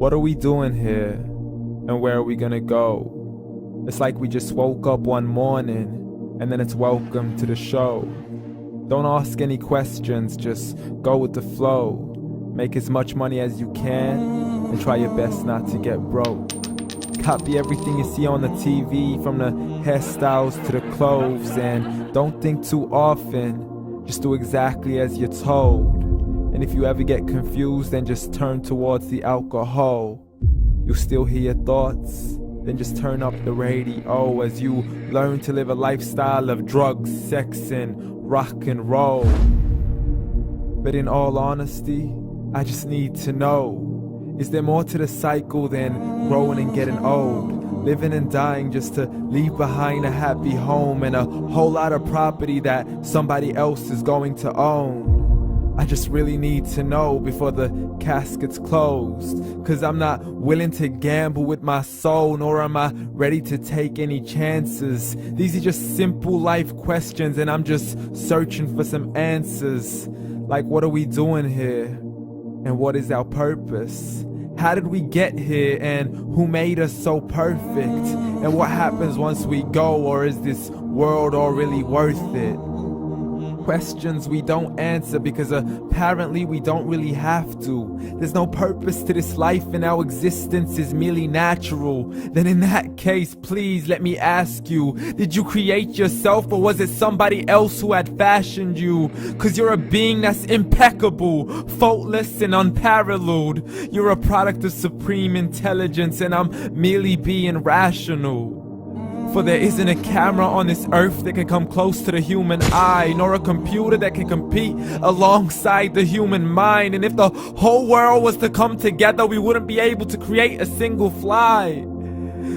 What are we doing here? And where are we gonna go? It's like we just woke up one morning and then it's welcome to the show. Don't ask any questions, just go with the flow. Make as much money as you can and try your best not to get broke. Copy everything you see on the TV, from the hairstyles to the clothes, and don't think too often, just do exactly as you're told. And if you ever get confused, then just turn towards the alcohol. You still hear your thoughts? Then just turn up the radio as you learn to live a lifestyle of drugs, sex, and rock and roll. But in all honesty, I just need to know, is there more to the cycle than growing and getting old? Living and dying just to leave behind a happy home and a whole lot of property that somebody else is going to own. I just really need to know before the casket's closed, 'cause I'm not willing to gamble with my soul, nor am I ready to take any chances. These are just simple life questions and I'm just searching for some answers. Like, what are we doing here? And what is our purpose? How did we get here, and who made us so perfect? And what happens once we go, or is this world all really worth it? Questions we don't answer because apparently we don't really have to. There's no purpose to this life and our existence is merely natural. Then in that case, please let me ask you, did you create yourself, or was it somebody else who had fashioned you? 'Cause you're a being that's impeccable, faultless and unparalleled. You're a product of supreme intelligence and I'm merely being rational. For there isn't a camera on this earth that can come close to the human eye, nor a computer that can compete alongside the human mind. And if the whole world was to come together, we wouldn't be able to create a single fly.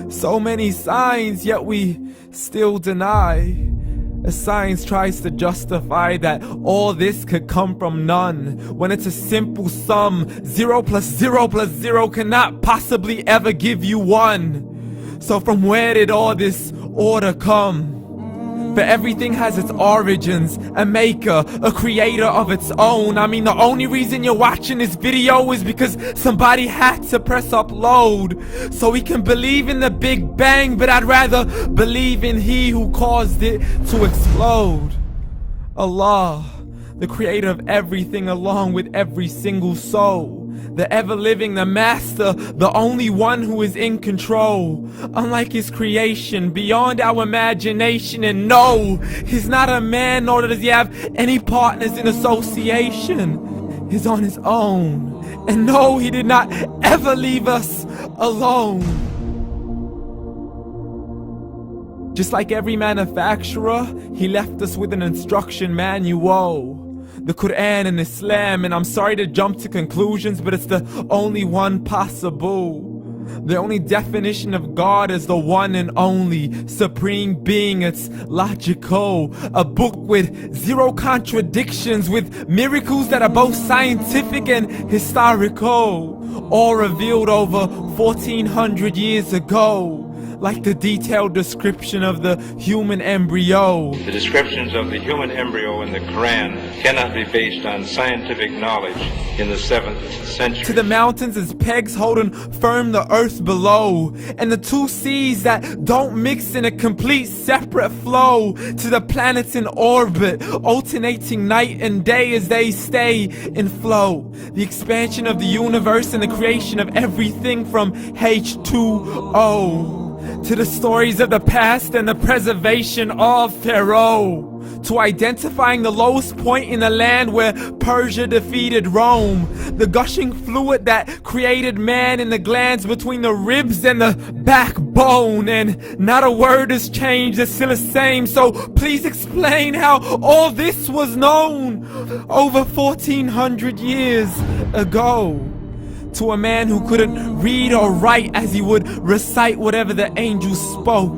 So many signs, yet we still deny. As science tries to justify that all this could come from none, when it's a simple sum. 0 plus 0 plus 0 cannot possibly ever give you 1. So from where did all this order come? For everything has its origins, a maker, a creator of its own. I mean, the only reason you're watching this video is because somebody had to press upload. So we can believe in the Big Bang, but I'd rather believe in He who caused it to explode. Allah, the creator of everything along with every single soul. The ever-living, the master, the only one who is in control. Unlike his creation, beyond our imagination. And no, he's not a man, nor does he have any partners in association. He's on his own. And no, he did not ever leave us alone. Just like every manufacturer, he left us with an instruction manual. The Quran and Islam, and I'm sorry to jump to conclusions, but it's the only one possible. The only definition of God is the one and only supreme being. It's logical, a book with 0 contradictions, with miracles that are both scientific and historical, all revealed over 1400 years ago. Like the detailed description of the human embryo. The descriptions of the human embryo in the Quran cannot be based on scientific knowledge in the 7th century. To the mountains as pegs holding firm the earth below, and the 2 seas that don't mix in a complete separate flow. To the planets in orbit, alternating night and day as they stay in flow. The expansion of the universe and the creation of everything from H2O. To the stories of the past and the preservation of Pharaoh. To identifying the lowest point in the land where Persia defeated Rome. The gushing fluid that created man in the glands between the ribs and the backbone. And not a word has changed, it's still the same. So please explain how all this was known over 1400 years ago. To a man who couldn't read or write, as he would recite whatever the angels spoke.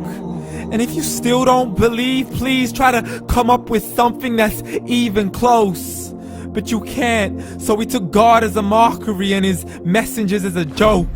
And if you still don't believe, please try to come up with something that's even close. But you can't, so we took God as a mockery and his messengers as a joke.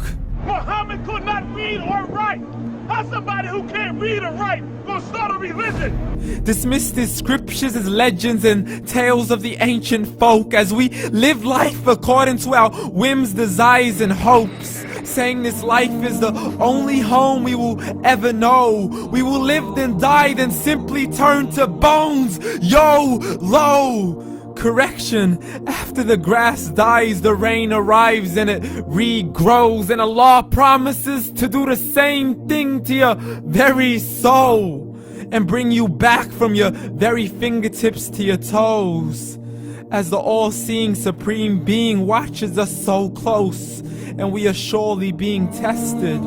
Muhammad could not read or write. How's somebody who can't read or write gonna start a religion? Dismissed his scriptures as legends and tales of the ancient folk, as we live life according to our whims, desires, and hopes. saying this life is the only home we will ever know. We will live then die, then simply turn to bones. YOLO! Correction, after the grass dies, the rain arrives and it regrows, and Allah promises to do the same thing to your very soul and bring you back from your very fingertips to your toes, as the all-seeing supreme being watches us so close, and we are surely being tested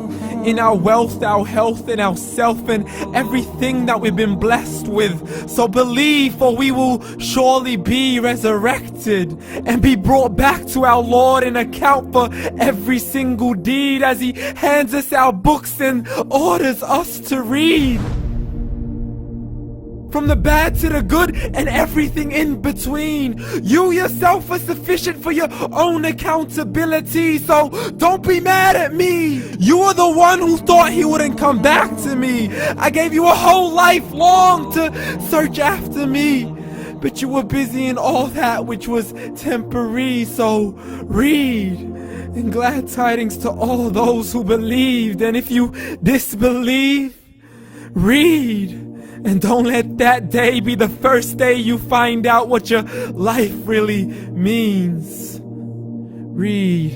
in our wealth, our health, and our self, and everything that we've been blessed with. So believe, for we will surely be resurrected and be brought back to our Lord and account for every single deed, as He hands us our books and orders us to read. From the bad to the good and everything in between. You yourself are sufficient for your own accountability, so don't be mad at me. You are the one who thought He wouldn't come back to me. I gave you a whole life long to search after me, but you were busy in all that which was temporary. So read, and glad tidings to all those who believed. And if you disbelieve, read. And don't let that day be the first day you find out what your life really means. Read.